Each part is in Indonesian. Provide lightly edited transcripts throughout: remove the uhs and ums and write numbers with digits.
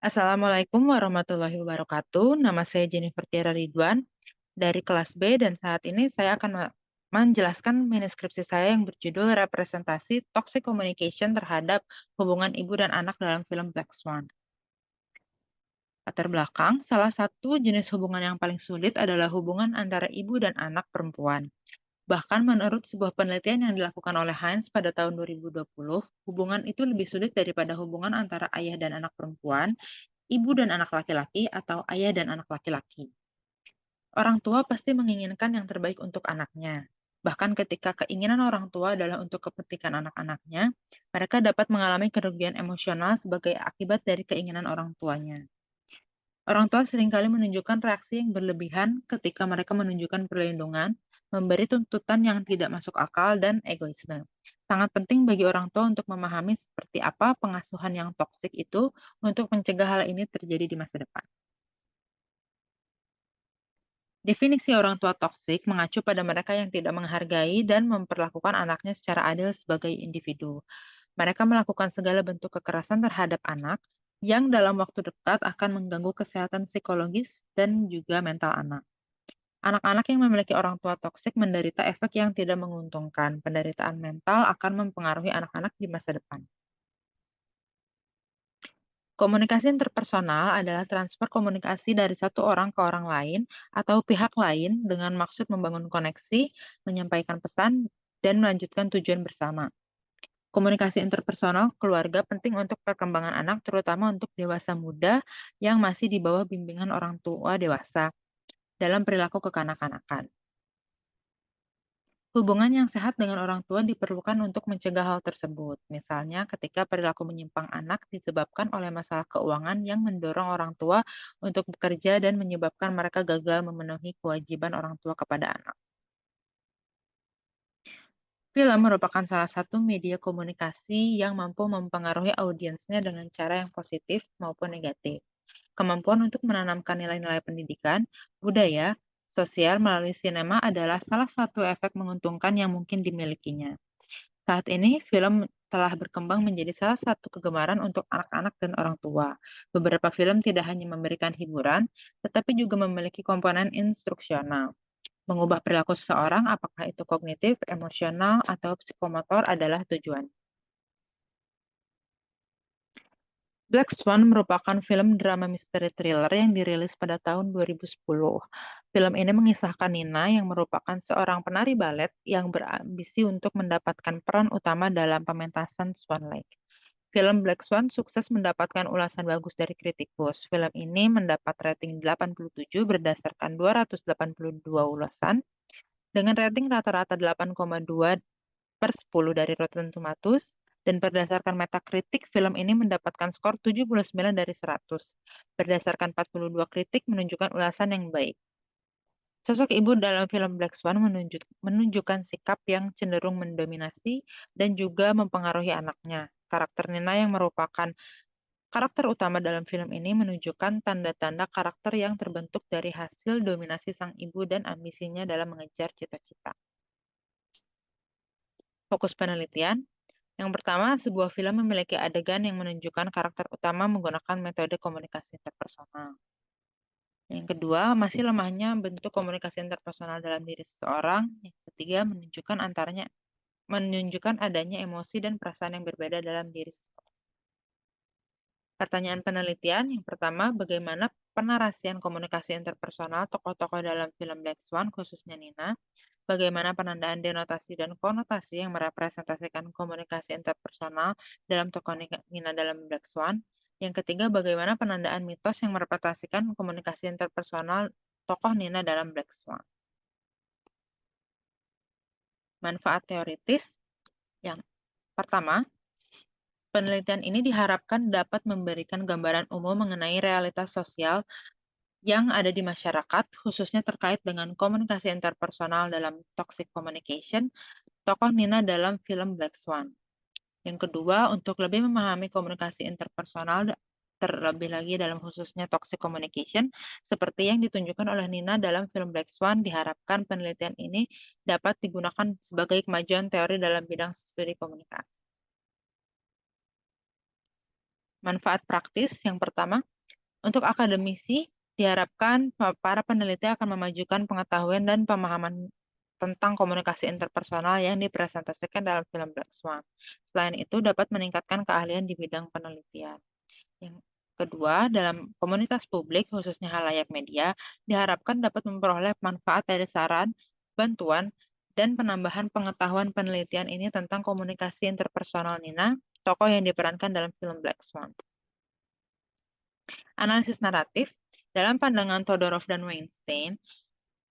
Assalamualaikum warahmatullahi wabarakatuh. Nama saya Jennifer Tiara Ridwan dari kelas B dan saat ini saya akan menjelaskan manuskripsi saya yang berjudul Representasi Toxic Communication terhadap hubungan ibu dan anak dalam film Black Swan. Latar belakang, salah satu jenis hubungan yang paling sulit adalah hubungan antara ibu dan anak perempuan. Bahkan menurut sebuah penelitian yang dilakukan oleh Heinz pada tahun 2020, hubungan itu lebih sulit daripada hubungan antara ayah dan anak perempuan, ibu dan anak laki-laki, atau ayah dan anak laki-laki. Orang tua pasti menginginkan yang terbaik untuk anaknya. Bahkan ketika keinginan orang tua adalah untuk kepentingan anak-anaknya, mereka dapat mengalami kerugian emosional sebagai akibat dari keinginan orang tuanya. Orang tua seringkali menunjukkan reaksi yang berlebihan ketika mereka menunjukkan perlindungan, memberi tuntutan yang tidak masuk akal, dan egoisme. Sangat penting bagi orang tua untuk memahami seperti apa pengasuhan yang toksik itu untuk mencegah hal ini terjadi di masa depan. Definisi orang tua toksik mengacu pada mereka yang tidak menghargai dan memperlakukan anaknya secara adil sebagai individu. Mereka melakukan segala bentuk kekerasan terhadap anak yang dalam waktu dekat akan mengganggu kesehatan psikologis dan juga mental anak. Anak-anak yang memiliki orang tua toksik menderita efek yang tidak menguntungkan. Penderitaan mental akan mempengaruhi anak-anak di masa depan. Komunikasi interpersonal adalah transfer komunikasi dari satu orang ke orang lain atau pihak lain dengan maksud membangun koneksi, menyampaikan pesan, dan melanjutkan tujuan bersama. Komunikasi interpersonal keluarga penting untuk perkembangan anak, terutama untuk dewasa muda yang masih di bawah bimbingan orang tua dewasa dalam perilaku kekanak-kanakan. Hubungan yang sehat dengan orang tua diperlukan untuk mencegah hal tersebut. Misalnya, ketika perilaku menyimpang anak disebabkan oleh masalah keuangan yang mendorong orang tua untuk bekerja dan menyebabkan mereka gagal memenuhi kewajiban orang tua kepada anak. Film merupakan salah satu media komunikasi yang mampu mempengaruhi audiensnya dengan cara yang positif maupun negatif. Kemampuan untuk menanamkan nilai-nilai pendidikan, budaya, sosial melalui sinema adalah salah satu efek menguntungkan yang mungkin dimilikinya. Saat ini, film telah berkembang menjadi salah satu kegemaran untuk anak-anak dan orang tua. Beberapa film tidak hanya memberikan hiburan, tetapi juga memiliki komponen instruksional. Mengubah perilaku seseorang, apakah itu kognitif, emosional, atau psikomotor adalah tujuan. Black Swan merupakan film drama misteri thriller yang dirilis pada tahun 2010. Film ini mengisahkan Nina yang merupakan seorang penari balet yang berambisi untuk mendapatkan peran utama dalam pementasan Swan Lake. Film Black Swan sukses mendapatkan ulasan bagus dari kritikus. Film ini mendapat rating 87 berdasarkan 282 ulasan dengan rating rata-rata 8,2 per 10 dari Rotten Tomatoes, dan berdasarkan Metacritic, film ini mendapatkan skor 79 dari 100. Berdasarkan 42 kritik menunjukkan ulasan yang baik. Sosok ibu dalam film Black Swan menunjukkan sikap yang cenderung mendominasi dan juga mempengaruhi anaknya. Karakter Nina yang merupakan karakter utama dalam film ini menunjukkan tanda-tanda karakter yang terbentuk dari hasil dominasi sang ibu dan ambisinya dalam mengejar cita-cita. Fokus penelitian. Yang pertama, sebuah film memiliki adegan yang menunjukkan karakter utama menggunakan metode komunikasi interpersonal. Yang kedua, masih lemahnya bentuk komunikasi interpersonal dalam diri seseorang. Yang ketiga, menunjukkan adanya emosi dan perasaan yang berbeda dalam diri seseorang. Pertanyaan penelitian, yang pertama, bagaimana penarasian komunikasi interpersonal tokoh-tokoh dalam film Black Swan, khususnya Nina? Bagaimana penandaan denotasi dan konotasi yang merepresentasikan komunikasi interpersonal dalam tokoh Nina dalam Black Swan? Yang ketiga, bagaimana penandaan mitos yang merepresentasikan komunikasi interpersonal tokoh Nina dalam Black Swan? Manfaat teoritis yang pertama, penelitian ini diharapkan dapat memberikan gambaran umum mengenai realitas sosial yang ada di masyarakat, khususnya terkait dengan komunikasi interpersonal dalam toxic communication, tokoh Nina dalam film Black Swan. Yang kedua, untuk lebih memahami komunikasi interpersonal, terlebih lagi dalam khususnya toxic communication, seperti yang ditunjukkan oleh Nina dalam film Black Swan, diharapkan penelitian ini dapat digunakan sebagai kemajuan teori dalam bidang studi komunikasi. Manfaat praktis yang pertama, Untuk akademisi, diharapkan para peneliti akan memajukan pengetahuan dan pemahaman tentang komunikasi interpersonal yang dipresentasikan dalam film Black Swan. Selain itu, dapat meningkatkan keahlian di bidang penelitian. Yang kedua, dalam komunitas publik, khususnya halayak media, diharapkan dapat memperoleh manfaat dari saran, bantuan, dan penambahan pengetahuan penelitian ini tentang komunikasi interpersonal Nina, tokoh yang diperankan dalam film Black Swan. Analisis naratif, dalam pandangan Todorov dan Weinstein,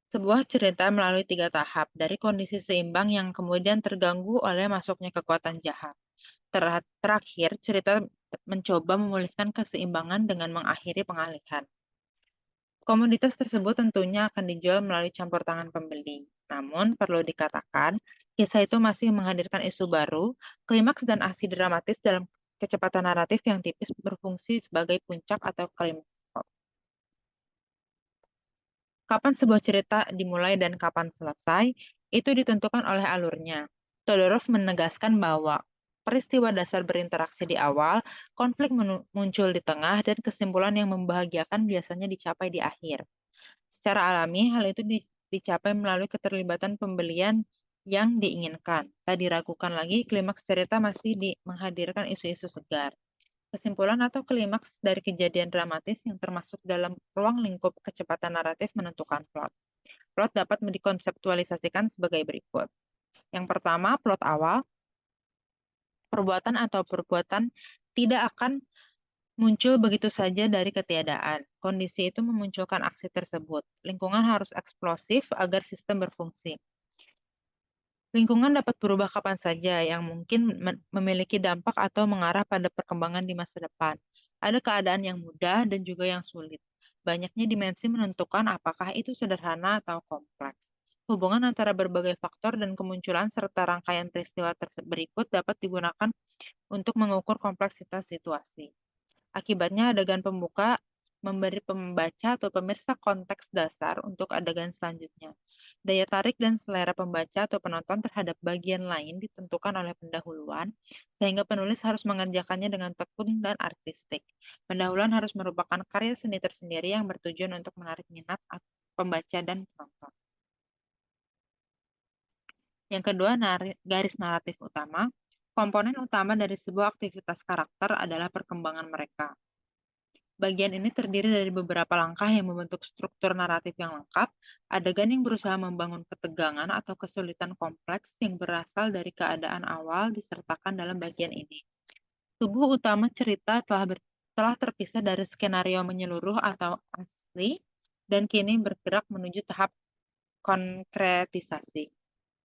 sebuah cerita melalui 3 tahap, dari kondisi seimbang yang kemudian terganggu oleh masuknya kekuatan jahat. Terakhir, cerita mencoba memulihkan keseimbangan dengan mengakhiri pengalihan. Komoditas tersebut tentunya akan dijual melalui campur tangan pembeli. Namun, perlu dikatakan, kisah itu masih menghadirkan isu baru, klimaks dan aksi dramatis dalam kecepatan naratif yang tipis berfungsi sebagai puncak atau klimaks. Kapan sebuah cerita dimulai dan kapan selesai, itu ditentukan oleh alurnya. Todorov menegaskan bahwa peristiwa dasar berinteraksi di awal, konflik muncul di tengah, dan kesimpulan yang membahagiakan biasanya dicapai di akhir. Secara alami, hal itu dicapai melalui keterlibatan pembelian yang diinginkan. Tak diragukan lagi, klimaks cerita masih menghadirkan isu-isu segar. Kesimpulan atau klimaks dari kejadian dramatis yang termasuk dalam ruang lingkup kecepatan naratif menentukan plot. Plot dapat dikonseptualisasikan sebagai berikut. Yang pertama, plot awal. Perbuatan atau perbuatan tidak akan muncul begitu saja dari ketiadaan. Kondisi itu memunculkan aksi tersebut. Lingkungan harus eksplosif agar sistem berfungsi. Lingkungan dapat berubah kapan saja, yang mungkin memiliki dampak atau mengarah pada perkembangan di masa depan. Ada keadaan yang mudah dan juga yang sulit. Banyaknya dimensi menentukan apakah itu sederhana atau kompleks. Hubungan antara berbagai faktor dan kemunculan serta rangkaian peristiwa berikut dapat digunakan untuk mengukur kompleksitas situasi. Akibatnya, adegan pembuka memberi pembaca atau pemirsa konteks dasar untuk adegan selanjutnya. Daya tarik dan selera pembaca atau penonton terhadap bagian lain ditentukan oleh pendahuluan, sehingga penulis harus mengerjakannya dengan tekun dan artistik. Pendahuluan harus merupakan karya seni tersendiri yang bertujuan untuk menarik minat pembaca dan penonton. Yang kedua, garis naratif utama. Komponen utama dari sebuah aktivitas karakter adalah perkembangan mereka. Bagian ini terdiri dari beberapa langkah yang membentuk struktur naratif yang lengkap, adegan yang berusaha membangun ketegangan atau kesulitan kompleks yang berasal dari keadaan awal disertakan dalam bagian ini. Tubuh utama cerita telah terpisah dari skenario menyeluruh atau asli, dan kini bergerak menuju tahap konkretisasi.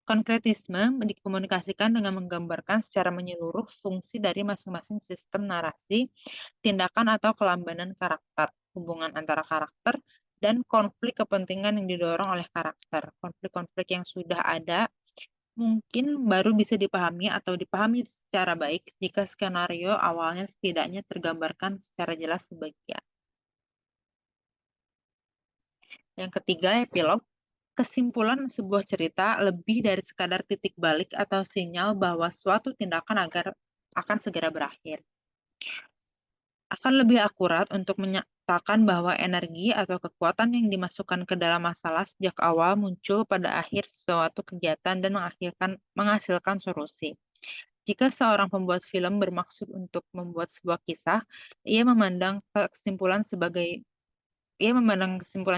Konkretisme dikomunikasikan dengan menggambarkan secara menyeluruh fungsi dari masing-masing sistem narasi, tindakan atau kelambanan karakter, hubungan antara karakter, dan konflik kepentingan yang didorong oleh karakter. Konflik-konflik yang sudah ada mungkin baru bisa dipahami atau dipahami secara baik jika skenario awalnya setidaknya tergambarkan secara jelas sebagian. Yang ketiga, epilog. Kesimpulan sebuah cerita lebih dari sekadar titik balik atau sinyal bahwa suatu tindakan akan segera berakhir. Akan lebih akurat untuk menyatakan bahwa energi atau kekuatan yang dimasukkan ke dalam masalah sejak awal muncul pada akhir suatu kegiatan dan menghasilkan solusi. Jika seorang pembuat film bermaksud untuk membuat sebuah kisah, ia memandang kesimpulan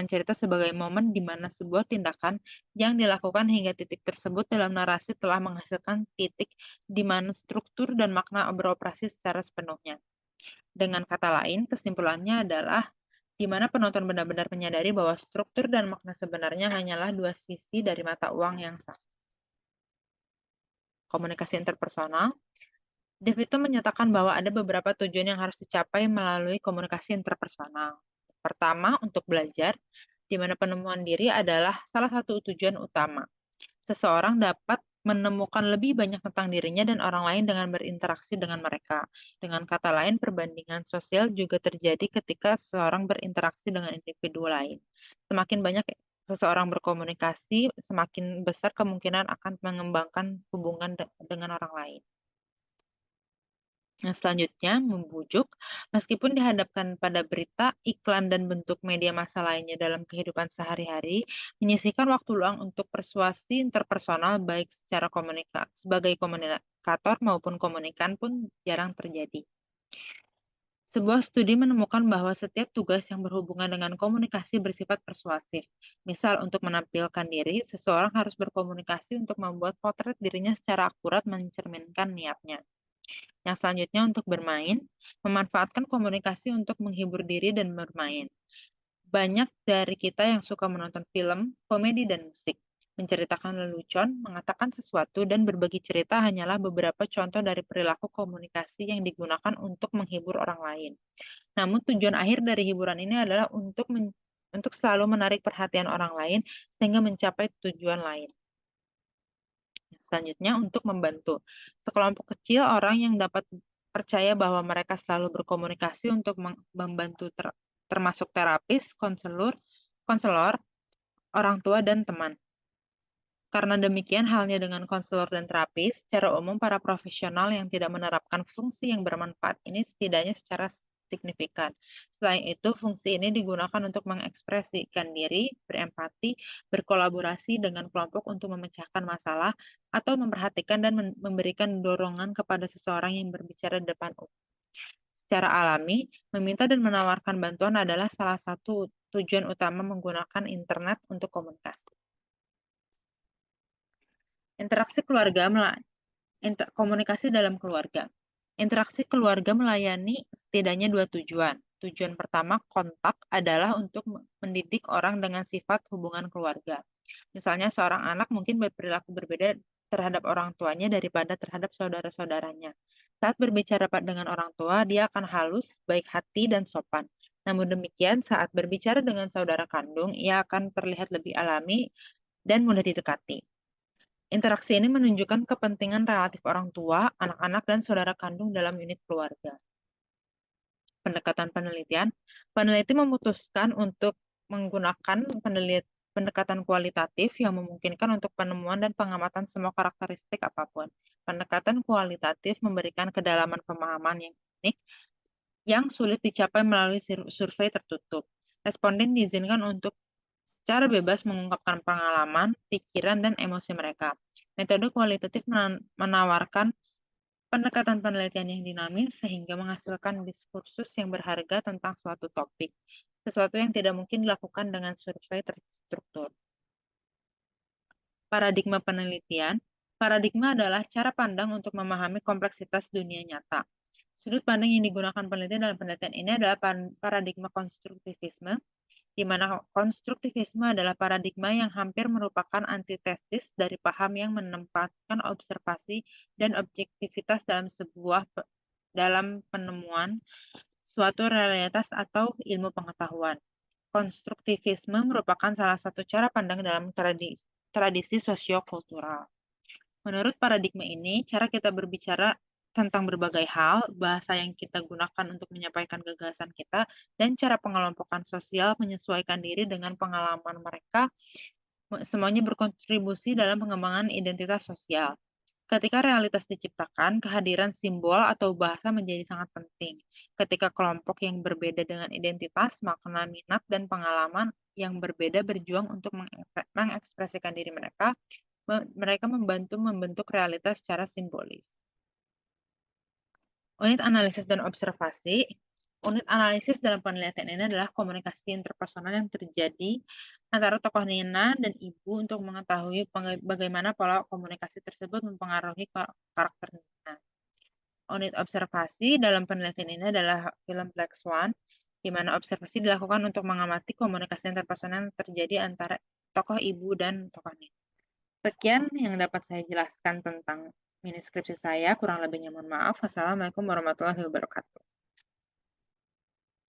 cerita sebagai momen di mana sebuah tindakan yang dilakukan hingga titik tersebut dalam narasi telah menghasilkan titik di mana struktur dan makna beroperasi secara sepenuhnya. Dengan kata lain, kesimpulannya adalah di mana penonton benar-benar menyadari bahwa struktur dan makna sebenarnya hanyalah dua sisi dari mata uang yang sama. Komunikasi interpersonal. DeVito menyatakan bahwa ada beberapa tujuan yang harus dicapai melalui komunikasi interpersonal. Pertama, untuk belajar, di mana penemuan diri adalah salah satu tujuan utama. Seseorang dapat menemukan lebih banyak tentang dirinya dan orang lain dengan berinteraksi dengan mereka. Dengan kata lain, perbandingan sosial juga terjadi ketika seseorang berinteraksi dengan individu lain. Semakin banyak seseorang berkomunikasi, semakin besar kemungkinan akan mengembangkan hubungan dengan orang lain. Yang selanjutnya, membujuk, meskipun dihadapkan pada berita, iklan, dan bentuk media massa lainnya dalam kehidupan sehari-hari, menyisihkan waktu luang untuk persuasi interpersonal baik secara sebagai komunikator maupun komunikan pun jarang terjadi. Sebuah studi menemukan bahwa setiap tugas yang berhubungan dengan komunikasi bersifat persuasif. Misal, untuk menampilkan diri, seseorang harus berkomunikasi untuk membuat potret dirinya secara akurat mencerminkan niatnya. Yang selanjutnya untuk bermain, memanfaatkan komunikasi untuk menghibur diri dan bermain. Banyak dari kita yang suka menonton film, komedi, dan musik. Menceritakan lelucon, mengatakan sesuatu, dan berbagi cerita hanyalah beberapa contoh dari perilaku komunikasi yang digunakan untuk menghibur orang lain. Namun tujuan akhir dari hiburan ini adalah untuk selalu menarik perhatian orang lain sehingga mencapai tujuan lain. Selanjutnya untuk membantu. Sekelompok kecil orang yang dapat percaya bahwa mereka selalu berkomunikasi untuk membantu termasuk terapis, konselor, orang tua, dan teman. Karena demikian halnya dengan konselor dan terapis, secara umum para profesional yang tidak menerapkan fungsi yang bermanfaat ini setidaknya secara signifikan. Selain itu, fungsi ini digunakan untuk mengekspresikan diri, berempati, berkolaborasi dengan kelompok untuk memecahkan masalah, atau memperhatikan dan memberikan dorongan kepada seseorang yang berbicara di depan umum. Secara alami, meminta dan menawarkan bantuan adalah salah satu tujuan utama menggunakan internet untuk komunikasi. Interaksi keluarga komunikasi dalam keluarga. Interaksi keluarga melayani setidaknya dua tujuan. Tujuan pertama, kontak, adalah untuk mendidik orang dengan sifat hubungan keluarga. Misalnya seorang anak mungkin berperilaku berbeda terhadap orang tuanya daripada terhadap saudara-saudaranya. Saat berbicara dengan orang tua, dia akan halus, baik hati, dan sopan. Namun demikian, saat berbicara dengan saudara kandung, ia akan terlihat lebih alami dan mudah didekati. Interaksi ini menunjukkan kepentingan relatif orang tua, anak-anak, dan saudara kandung dalam unit keluarga. Pendekatan penelitian, peneliti memutuskan untuk menggunakan pendekatan kualitatif yang memungkinkan untuk penemuan dan pengamatan semua karakteristik apapun. Pendekatan kualitatif memberikan kedalaman pemahaman yang unik yang sulit dicapai melalui survei tertutup. Responden diizinkan untuk secara bebas mengungkapkan pengalaman, pikiran, dan emosi mereka. Metode kualitatif menawarkan pendekatan penelitian yang dinamis sehingga menghasilkan diskursus yang berharga tentang suatu topik, sesuatu yang tidak mungkin dilakukan dengan survei terstruktur. Paradigma penelitian. Paradigma adalah cara pandang untuk memahami kompleksitas dunia nyata. Sudut pandang yang digunakan peneliti dalam penelitian ini adalah paradigma konstruktivisme, di mana konstruktivisme adalah paradigma yang hampir merupakan antitesis dari paham yang menempatkan observasi dan objektivitas dalam penemuan suatu realitas atau ilmu pengetahuan. Konstruktivisme merupakan salah satu cara pandang dalam tradisi sosiokultural. Menurut paradigma ini, cara kita berbicara tentang berbagai hal, bahasa yang kita gunakan untuk menyampaikan gagasan kita, dan cara pengelompokan sosial menyesuaikan diri dengan pengalaman mereka, semuanya berkontribusi dalam pengembangan identitas sosial. Ketika realitas diciptakan, kehadiran simbol atau bahasa menjadi sangat penting. Ketika kelompok yang berbeda dengan identitas, makna, minat, dan pengalaman yang berbeda berjuang untuk mengekspresikan diri mereka, mereka membantu membentuk realitas secara simbolis. Unit analisis dan observasi. Unit analisis dalam penelitian ini adalah komunikasi interpersonal yang terjadi antara tokoh Nina dan ibu untuk mengetahui bagaimana pola komunikasi tersebut mempengaruhi karakter Nina. Unit observasi dalam penelitian ini adalah film Black Swan, di mana observasi dilakukan untuk mengamati komunikasi interpersonal yang terjadi antara tokoh ibu dan tokoh Nina. Sekian yang dapat saya jelaskan tentang mini skripsi saya, kurang lebihnya mohon maaf. Wassalamualaikum warahmatullahi wabarakatuh.